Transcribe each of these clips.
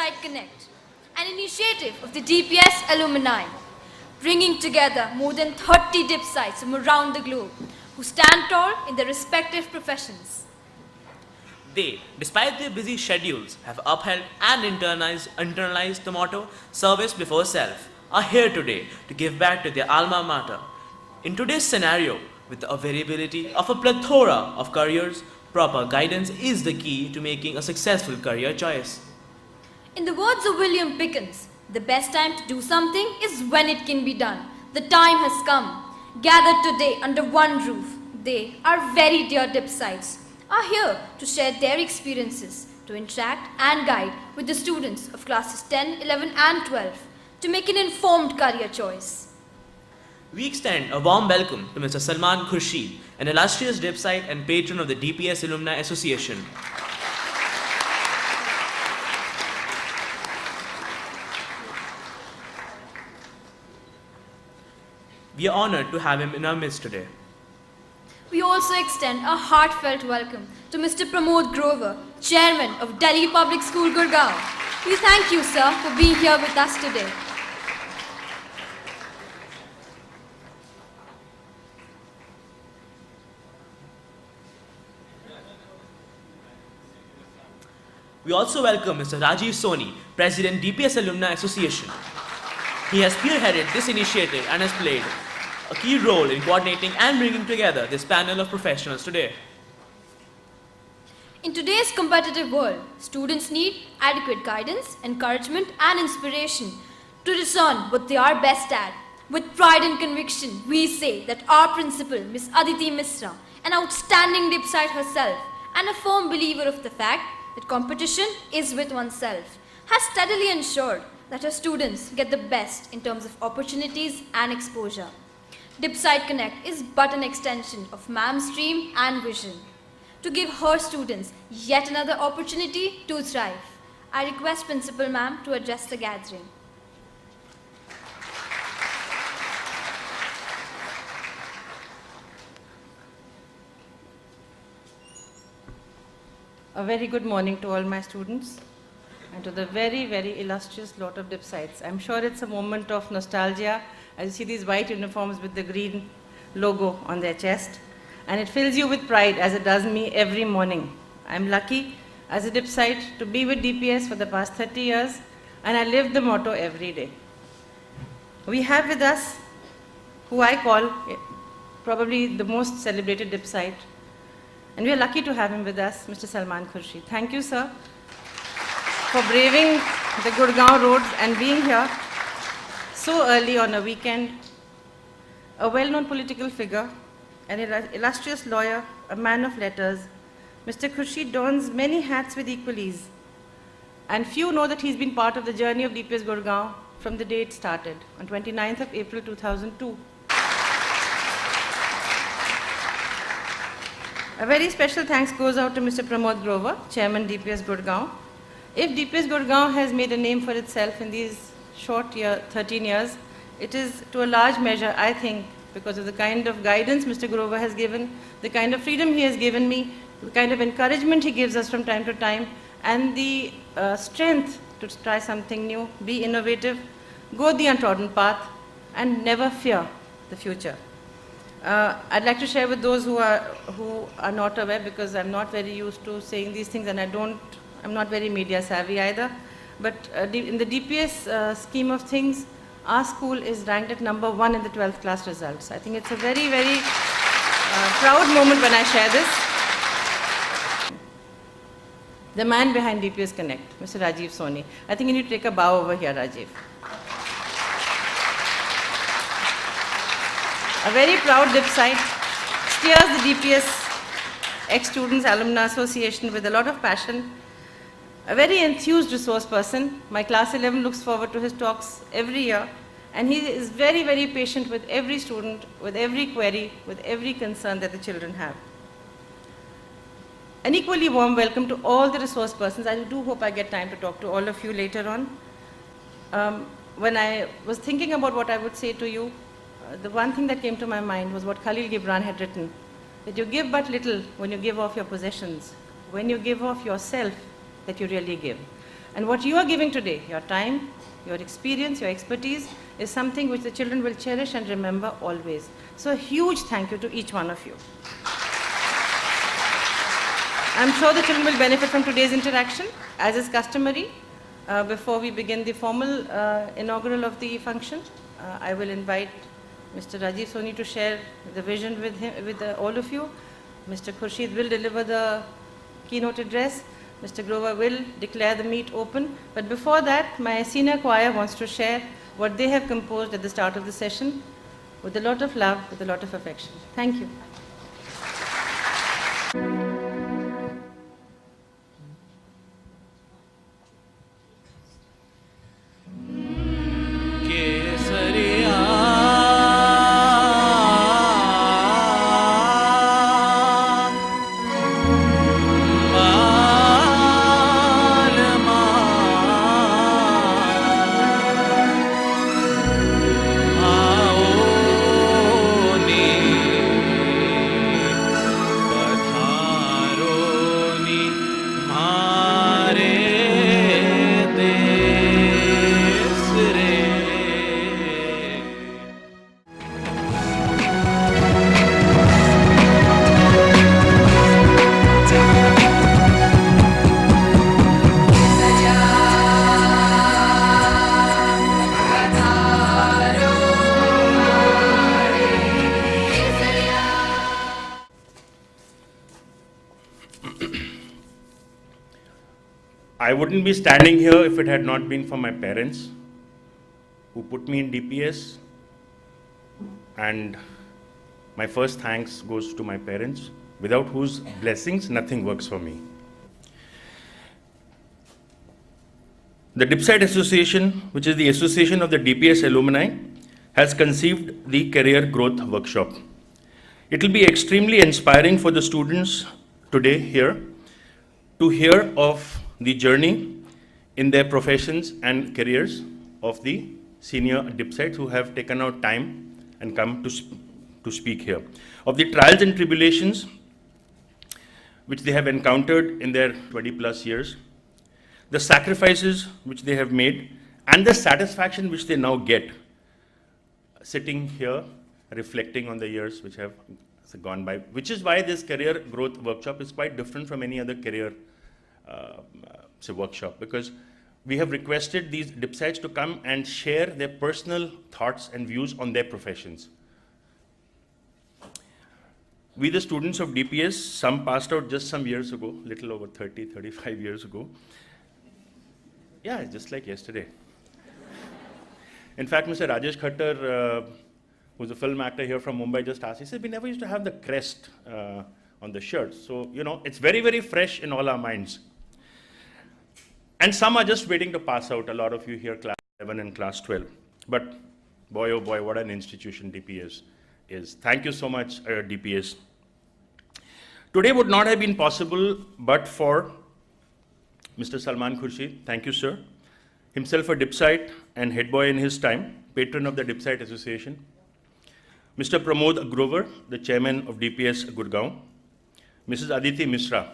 Dipsite Connect, an initiative of the DPS alumni, bringing together more than 30 Dipsites from around the globe who stand tall in their respective professions. They, despite their busy schedules, have upheld and internalized the motto, service before self, are here today to give back to their alma mater. In today's scenario, with the availability of a plethora of careers, proper guidance is the key to making a successful career choice. In the words of William Pickens, the best time to do something is when it can be done. The time has come. Gathered today under one roof, they, our very dear Dipsites, are here to share their experiences, to interact and guide with the students of classes 10, 11 and 12 to make an informed career choice. We extend a warm welcome to Mr. Salman Khurshid, an illustrious Dipsite and patron of the DPS Alumni Association. We are honored to have him in our midst today. We also extend a heartfelt welcome to Mr. Pramod Grover, Chairman of Delhi Public School, Gurgaon. We thank you, sir, for being here with us today. We also welcome Mr. Rajiv Soni, President DPS Alumni Association. He has spearheaded this initiative and has played a key role in coordinating and bringing together this panel of professionals today. In today's competitive world, students need adequate guidance, encouragement and inspiration to discern what they are best at. With pride and conviction, we say that our principal, Miss Aditi Misra, an outstanding Dipsite herself and a firm believer of the fact that competition is with oneself, has steadily ensured that her students get the best in terms of opportunities and exposure. Dipsite Connect is but an extension of ma'am's dream and vision to give her students yet another opportunity to thrive. I request Principal Ma'am to address the gathering. A very good morning to all my students and to the very, very illustrious lot of Dipsites. I'm sure it's a moment of nostalgia as you see these white uniforms with the green logo on their chest. And it fills you with pride as it does me every morning. I'm lucky as a Dipsite to be with DPS for the past 30 years and I live the motto every day. We have with us who I call probably the most celebrated Dipsite. And we are lucky to have him with us, Mr. Salman Khurshid. Thank you, sir, for braving the Gurgaon roads and being here so early on a weekend. A well-known political figure, an illustrious lawyer, a man of letters, Mr. Khurshid dons many hats with equal ease. And few know that he's been part of the journey of DPS Gurgaon from the day it started, on 29th of April 2002. A very special thanks goes out to Mr. Pramod Grover, Chairman DPS Gurgaon. If DPS Gurgaon has made a name for itself in these short 13 years, it is to a large measure, I think, because of the kind of guidance Mr. Grover has given, the kind of freedom he has given me, the kind of encouragement he gives us from time to time, and the strength to try something new, be innovative, go the untrodden path, and never fear the future. I'd like to share with those who are not aware, because I'm not very used to saying these things and I'm not very media savvy either, but in the DPS scheme of things, our school is ranked at number 1 in the 12th class results. I think it's a very, very proud moment when I share this. The man behind DPS Connect, Mr. Rajiv Soni. I think you need to take a bow over here, Rajiv. A very proud Dipsite, steers the DPS ex-students alumni association with a lot of passion. A very enthused resource person. My class 11 looks forward to his talks every year, and he is very, very patient with every student, with every query, with every concern that the children have. An equally warm welcome to all the resource persons. I do hope I get time to talk to all of you later on. When I was thinking about what I would say to you, the one thing that came to my mind was what Khalil Gibran had written, that you give but little when you give off your possessions. When you give off yourself, that you really give. And what you are giving today, your time, your experience, your expertise, is something which the children will cherish and remember always. So a huge thank you to each one of you. I'm sure the children will benefit from today's interaction. As is customary, before we begin the formal inaugural of the function, I will invite Mr. Rajiv Soni to share the vision with all of you. Mr. Khurshid will deliver the keynote address. Mr. Grover will declare the meet open. But before that, my senior choir wants to share what they have composed at the start of the session with a lot of love, with a lot of affection. Thank you. I wouldn't be standing here if it had not been for my parents who put me in DPS, and my first thanks goes to my parents, without whose blessings nothing works for me. The Dipsite Association, which is the association of the DPS alumni, has conceived the Career Growth Workshop. It will be extremely inspiring for the students today here to hear of the journey in their professions and careers of the senior Dipsites who have taken out time and come to speak here. Of the trials and tribulations which they have encountered in their 20+ years, the sacrifices which they have made, and the satisfaction which they now get sitting here reflecting on the years which have gone by, which is why this Career Growth Workshop is quite different from any other career workshop, because we have requested these Dipsites to come and share their personal thoughts and views on their professions. We, the students of DPS, some passed out just some years ago, little over 30, 35 years ago. Yeah, just like yesterday. In fact, Mr. Rajesh Khattar, who's a film actor here from Mumbai, just asked, he said, we never used to have the crest on the shirts. So, you know, it's very, very fresh in all our minds. And some are just waiting to pass out, a lot of you here, class 11 and class 12. But boy, oh boy, what an institution DPS is. Thank you so much, DPS. Today would not have been possible but for Mr. Salman Khurshid. Thank you, sir. Himself a Dipsite and head boy in his time, patron of the Dipsite Association. Mr. Pramod Grover, the chairman of DPS Gurgaon. Mrs. Aditi Mishra.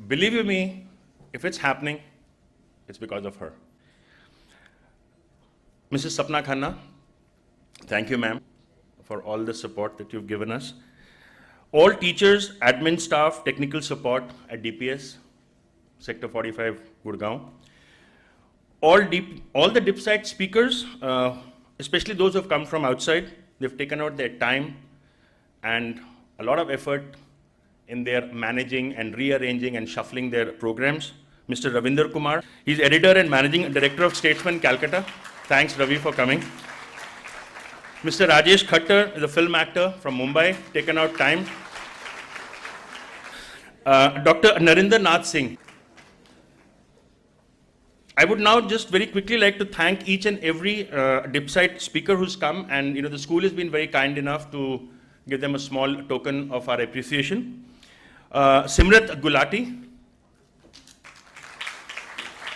Believe you me, if it's happening, it's because of her. Mrs. Sapna Khanna, thank you, ma'am, for all the support that you've given us. All teachers, admin staff, technical support at DPS, Sector 45, Gurgaon. All the Dipsite speakers, especially those who have come from outside, they've taken out their time and a lot of effort in their managing and rearranging and shuffling their programs. Mr. Ravinder Kumar, he's editor and managing director of Statesman, Calcutta. Thanks, Ravi, for coming. Mr. Rajesh Khattar is a film actor from Mumbai, taken out time. Dr. Narinder Nath Singh. I would now just very quickly like to thank each and every Dipsite speaker who's come, and the school has been very kind enough to give them a small token of our appreciation. Simrat Gulati.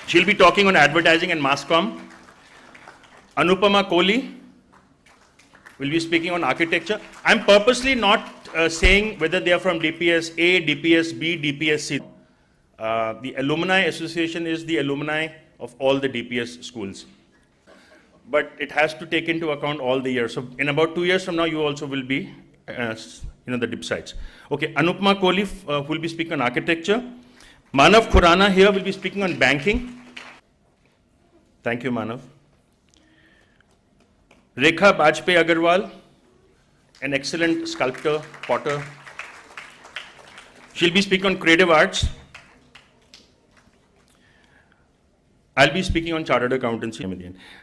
She'll be talking on advertising and mass comm. Anupama Kohli will be speaking on architecture. I'm purposely not saying whether they are from DPS A, DPS B, DPS C. The Alumni Association is the alumni of all the DPS schools. But it has to take into account all the years. So in about 2 years from now, you also will be, the Dipsites. Okay, Anupma Kohli will be speaking on architecture. Manav Khurana here will be speaking on banking. Thank you, Manav. Rekha Bajpayee Agarwal, an excellent sculptor, potter. She'll be speaking on creative arts. I'll be speaking on chartered accountancy.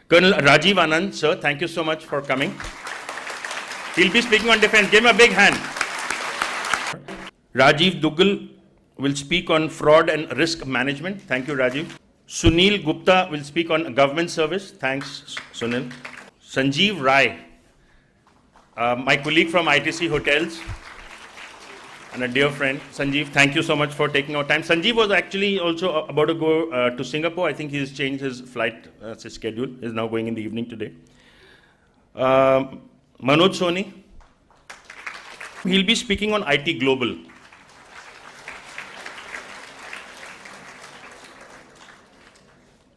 Colonel Rajiv Anand, sir, thank you so much for coming. He'll be speaking on defense. Give him a big hand. Rajiv Duggal will speak on fraud and risk management. Thank you, Rajiv. Sunil Gupta will speak on government service. Thanks, Sunil. Sanjeev Rai, my colleague from ITC Hotels and a dear friend. Sanjeev, thank you so much for taking our time. Sanjeev was actually also about to go to Singapore. I think he's changed his flight schedule. He's now going in the evening today. Manoj Soni, he'll be speaking on IT Global.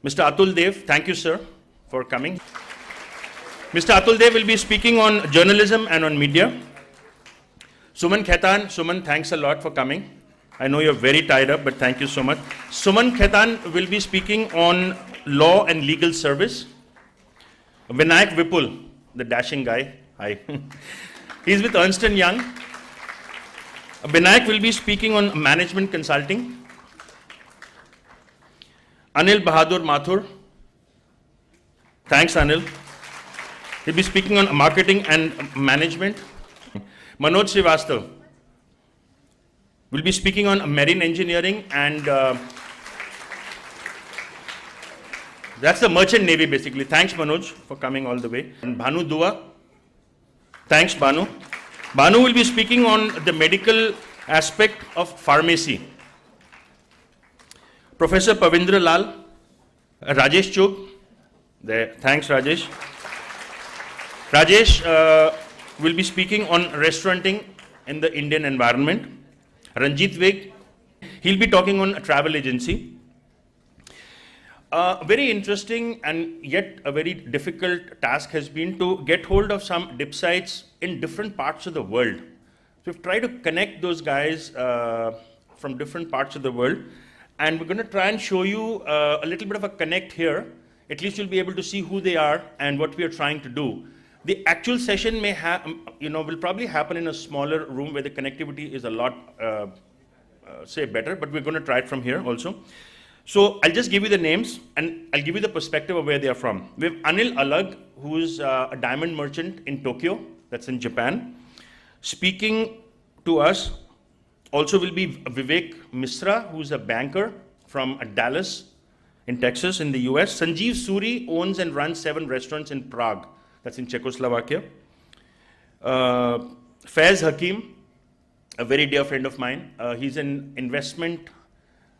Mr. Atul Dev, thank you, sir, for coming. Mr. Atul Dev will be speaking on journalism and on media. Suman Khaitan, Suman, thanks a lot for coming. I know you're very tied up, but thank you so much. Suman Khaitan will be speaking on law and legal service. Vinayak Vipul, the dashing guy, hi. He's with Ernst & Young. Vinayak will be speaking on management consulting. Anil Bahadur Mathur, thanks Anil. He'll be speaking on marketing and management. Manoj Srivastav will be speaking on marine engineering and that's the merchant navy basically. Thanks Manoj for coming all the way. And Bhanu Dua, thanks Bhanu. Bhanu will be speaking on the medical aspect of pharmacy. Professor Pavindra Lal, Rajesh Chugh, there, thanks Rajesh. Rajesh will be speaking on restauranting in the Indian environment. Ranjit Vig, he'll be talking on a travel agency. Very interesting and yet a very difficult task has been to get hold of some Dipsites in different parts of the world. So we've tried to connect those guys from different parts of the world. And we're going to try and show you a little bit of a connect here. At least you'll be able to see who they are and what we are trying to do. The actual session may will probably happen in a smaller room where the connectivity is a lot, better, but we're going to try it from here also. So I'll just give you the names and I'll give you the perspective of where they are from. We have Anil Alag, who is a diamond merchant in Tokyo, that's in Japan. Speaking to us also will be Vivek Misra, who's a banker from Dallas in Texas in the US. Sanjeev Suri owns and runs 7 restaurants in Prague, that's in Czechoslovakia. Faiz Hakim, a very dear friend of mine. He's an investment,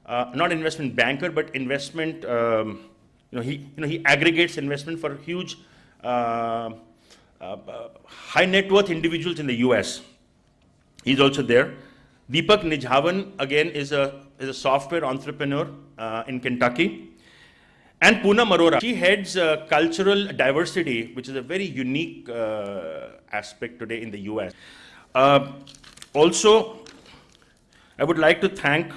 not investment banker, but investment, he aggregates investment for huge high net worth individuals in the US. He's also there. Deepak Nijhavan, again, is a software entrepreneur in Kentucky. And Poonam Arora, she heads cultural diversity, which is a very unique aspect today in the US. Also, I would like to thank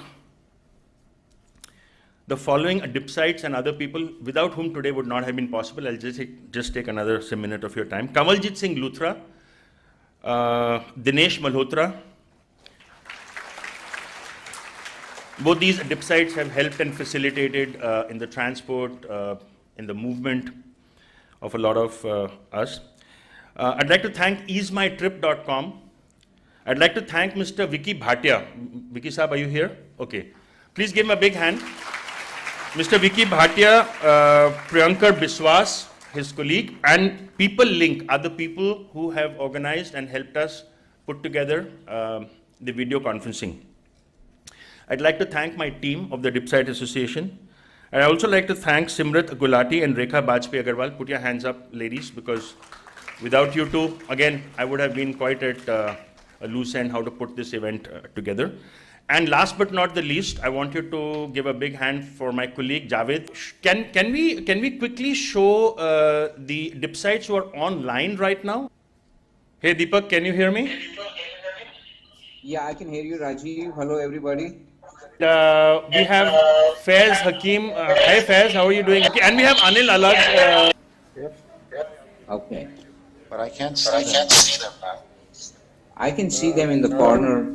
the following Dipsites and other people without whom today would not have been possible. I'll just take another minute of your time. Kawaljit Singh Luthra, Dinesh Malhotra. Both these Dipsites have helped and facilitated in the transport, in the movement of a lot of us. I'd like to thank easemytrip.com. I'd like to thank Mr. Vicky Bhatia. Vicky Saab, are you here? Okay. Please give him a big hand. Mr. Vicky Bhatia, Priyankar Biswas, his colleague, and People Link are the people who have organized and helped us put together the video conferencing. I'd like to thank my team of the Dipsite Association. I'd also like to thank Simrat Gulati and Rekha Bajpayee Agarwal. Put your hands up, ladies, because without you two, again, I would have been quite at a loose end how to put this event together. And last but not the least, I want you to give a big hand for my colleague Javed. Can we quickly show the Dipsites who are online right now? Hey Deepak, can you hear me? Yeah, I can hear you, Rajiv. Hello, everybody. We have Faiz Hakim. Hi Faiz, how are you doing? Okay, and we have Anil Alag. Okay. But I can't see them. I can see them in the corner.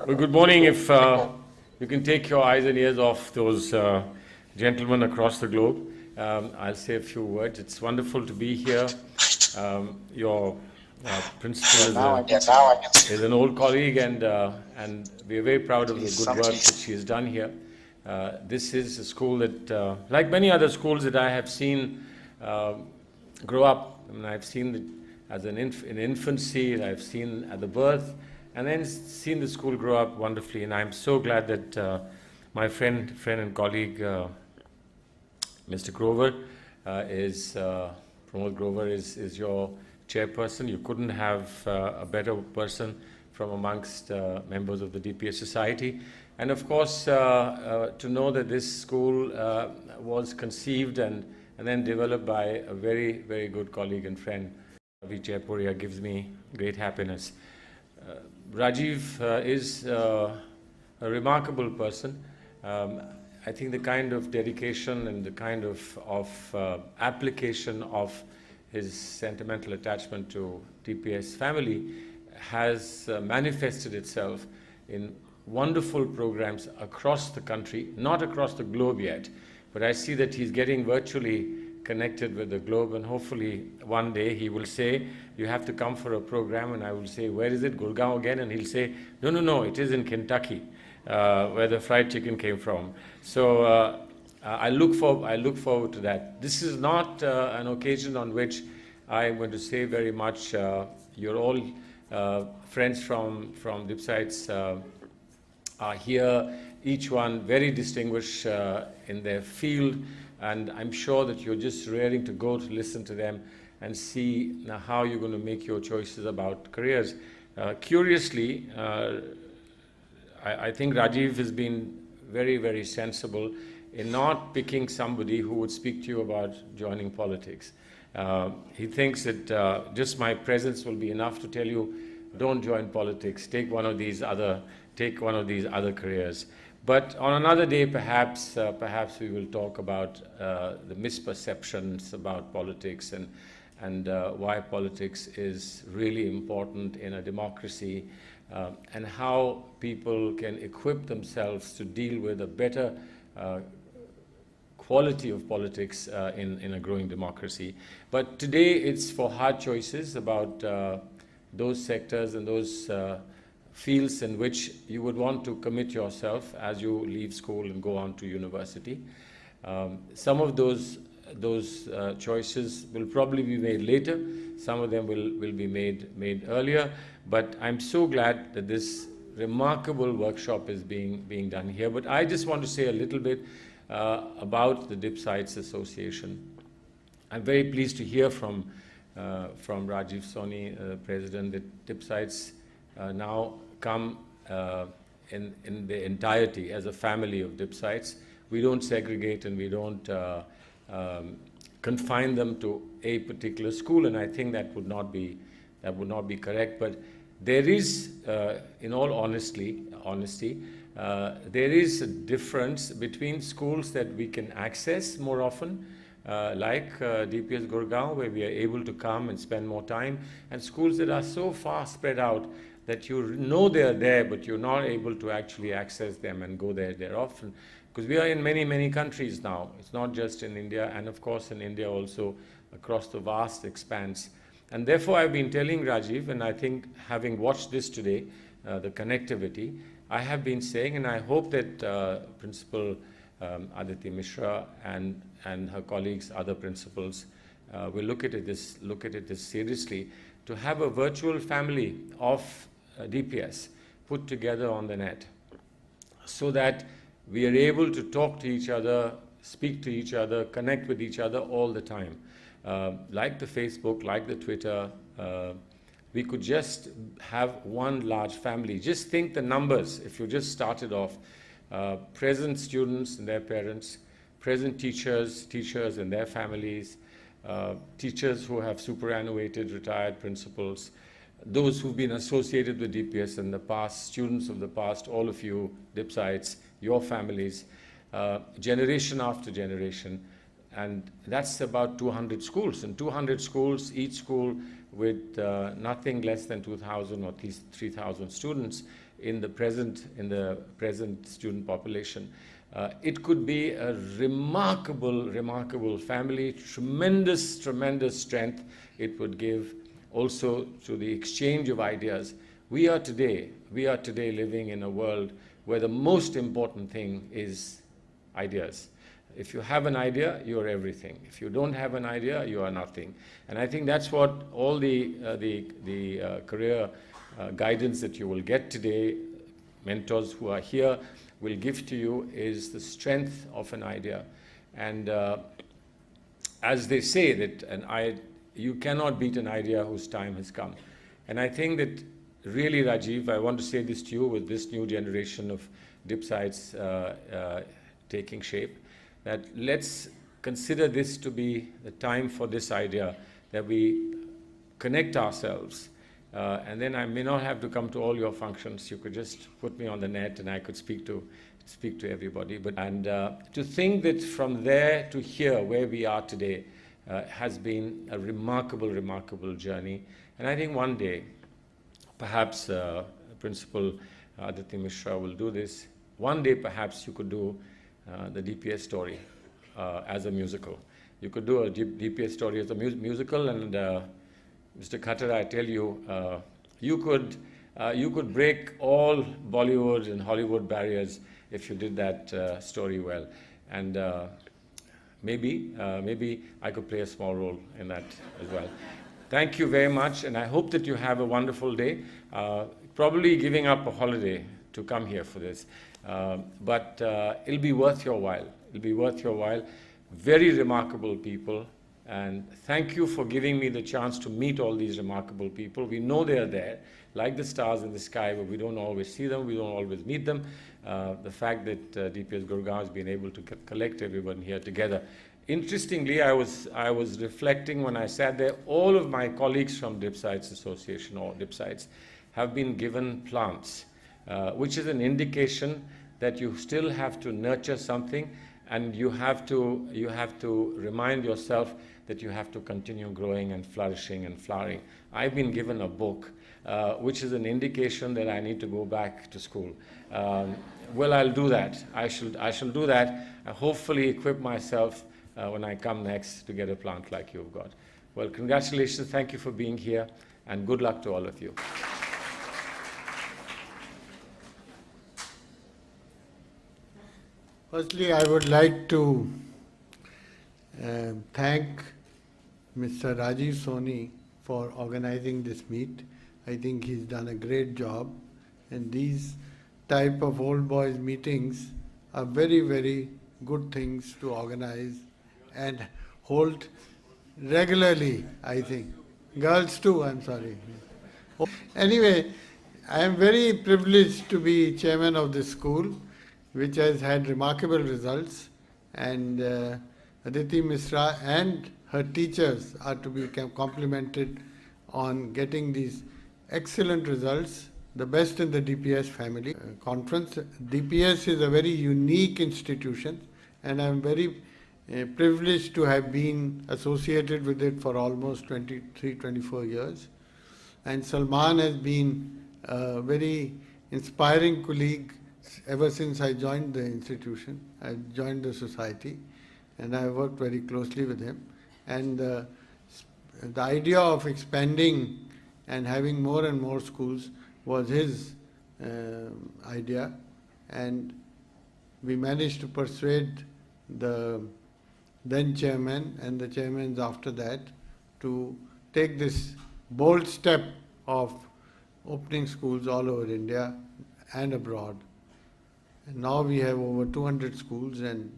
Well, good morning. If you can take your eyes and ears off those gentlemen across the globe, I'll say a few words. It's wonderful to be here. Your principal is an old colleague, and we're very proud of the good work that she has done here. This is a school that, like many other schools that I have seen grow up. I mean, I've seen it as in infancy, I've seen at the birth, and then seen the school grow up wonderfully. And I'm so glad that my friend and colleague, Mr. Grover, Pramod Grover is your chairperson. You couldn't have a better person from amongst members of the DPS society. And of course, to know that this school was conceived and then developed by a very, very good colleague and friend, Ravi Jaipuria, gives me great happiness. Rajiv is a remarkable person. I think the kind of dedication and the kind of application of his sentimental attachment to DPS family has manifested itself in wonderful programs across the country, not across the globe yet, but I see that he's getting virtually connected with the globe, and hopefully one day he will say, you have to come for a program, and I will say, where is it, Gurgaon again? And he'll say, no, it is in Kentucky, where the fried chicken came from. So I look forward to that. This is not an occasion on which I'm going to say very much. You're all friends from Dipsites are here, each one very distinguished in their field, and I'm sure that you're just raring to go to listen to them and see how you're going to make your choices about careers. Curiously, I think Rajiv has been very, very sensible in not picking somebody who would speak to you about joining politics. He thinks that just my presence will be enough to tell you, don't join politics, take one of these other careers. But on another day, perhaps we will talk about the misperceptions about politics and why politics is really important in a democracy, and how people can equip themselves to deal with a better quality of politics in a growing democracy. But today it's for hard choices about those sectors and those fields in which you would want to commit yourself as you leave school and go on to university. Some of those choices will probably be made later. Some of them will be made earlier. But I'm so glad that this remarkable workshop is being done here. But I just want to say a little bit about the Dipsites Association. I'm very pleased to hear from Rajiv, Soni, President, that Dipsites now come in the entirety as a family of Dipsites. We don't segregate and we don't confine them to a particular school, and I think that would not be correct. But there is, in all honesty, there is a difference between schools that we can access more often, like DPS Gurgaon, where we are able to come and spend more time, and schools that are so far spread out that you know they are there, but you're not able to actually access them and go there often. Because we are in many countries now. It's not just in India, and of course in India also across the vast expanse. And therefore I've been telling Rajiv, and I think having watched this today, the connectivity, I have been saying, and I hope that Principal Aditi Mishra and her colleagues, other principals, will look at this seriously, to have a virtual family of DPS put together on the net, so that we are able to talk to each other, speak to each other, connect with each other all the time. Like the Facebook, like the Twitter, we could just have one large family. Just think the numbers, if you just started off, present students and their parents, present teachers and their families, teachers who have superannuated retired principals, those who've been associated with DPS in the past, students of the past, all of you, Dipsites, your families, generation after generation. And that's about 200 schools. And 200 schools, each school with nothing less than 2,000 or 3,000 students in the present student population. It could be a remarkable family, tremendous strength it would give also to the exchange of ideas. We are today living in a world where the most important thing is ideas. If you have an idea, you are everything. If you don't have an idea, you are nothing. And I think that's what all the career guidance that you will get today, mentors who are here, will give to you is the strength of an idea. And as they say that you cannot beat an idea whose time has come. And I think that really, Rajiv, I want to say this to you with this new generation of Dipsites taking shape, that let's consider this to be the time for this idea, that we connect ourselves. And then I may not have to come to all your functions. You could just put me on the net and I could speak to everybody. And to think that from there to here, where we are today, has been a remarkable journey. And I think one day, perhaps Principal Aditi Mishra will do this. One day, perhaps you could do the DPS story as a musical. You could do a DPS story as a musical, and Mr. Khatter, I tell you, you could break all Bollywood and Hollywood barriers if you did that story well. And maybe I could play a small role in that as well. Thank you very much, and I hope that you have a wonderful day. Probably giving up a holiday to come here for this, but it'll be worth your while. It'll be worth your while. Very remarkable people, and thank you for giving me the chance to meet all these remarkable people. We know they're there, like the stars in the sky, but we don't always see them, we don't always meet them. The fact that DPS Gurgaon has been able to collect everyone here together. Interestingly, I was reflecting when I sat there, all of my colleagues from Dipsites Association or Dipsites have been given plants, which is an indication that you still have to nurture something, and you have to remind yourself that you have to continue growing and flourishing and flowering. I've been given a book, which is an indication that I need to go back to school. Well, I'll do that. I shall do that. Hopefully equip myself when I come next to get a plant like you've got. Well, congratulations. Thank you for being here, and good luck to all of you. Firstly, I would like to thank Mr. Rajiv Soni for organizing this meet. I think he's done a great job, and these type of old boys meetings are very good things to organize and hold regularly, I think. Girls too, I'm sorry. Anyway, I am very privileged to be chairman of this school, which has had remarkable results, and Aditi Mishra and her teachers are to be complimented on getting these excellent results, the best in the DPS family. Conference. DPS is a very unique institution, and I am very privileged to have been associated with it for almost 23-24 years. And Salman has been a very inspiring colleague ever since I joined the institution. I joined the society, and I worked very closely with him. And the idea of expanding and having more and more schools was his idea, and we managed to persuade the then chairman and the chairmans after that to take this bold step of opening schools all over India and abroad. And now we have over 200 schools, and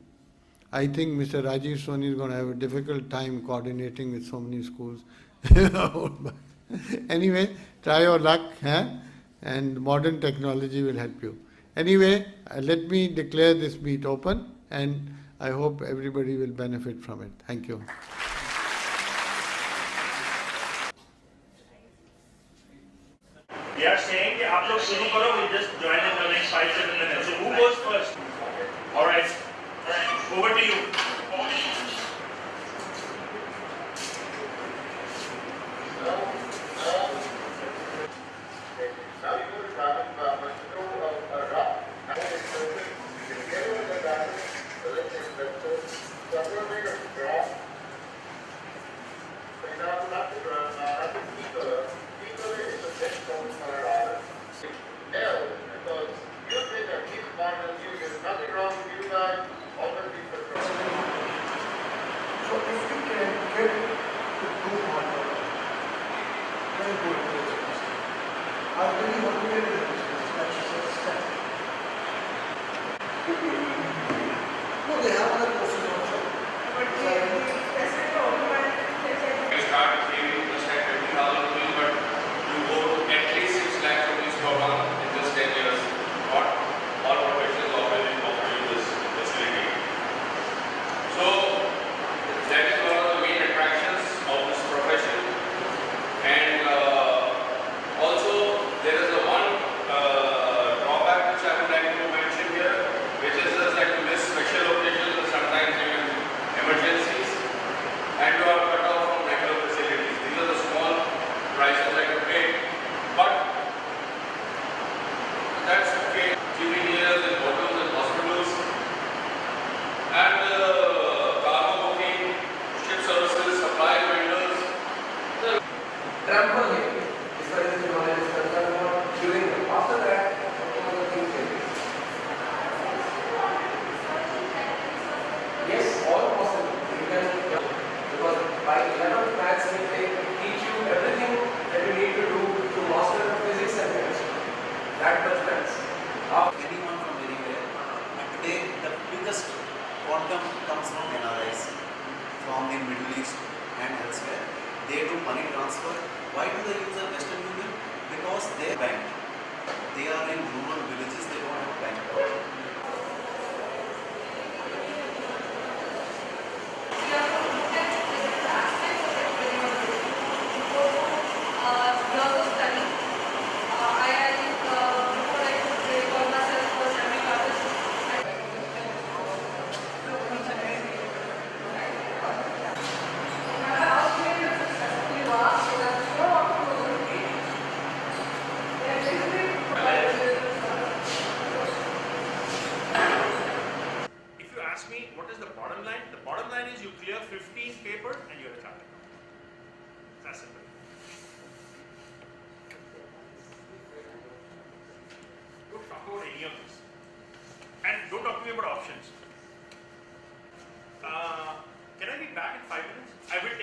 I think Mr. Rajiv Soni is going to have a difficult time coordinating with so many schools. Anyway, try your luck, and modern technology will help you. Anyway, let me declare this meet open, and I hope everybody will benefit from it. Thank you. We are saying that आप लोग शुरू करो, we just join in the next 5-7 minutes. So who goes first? All right, over to you. Can I be back in 5 minutes? I will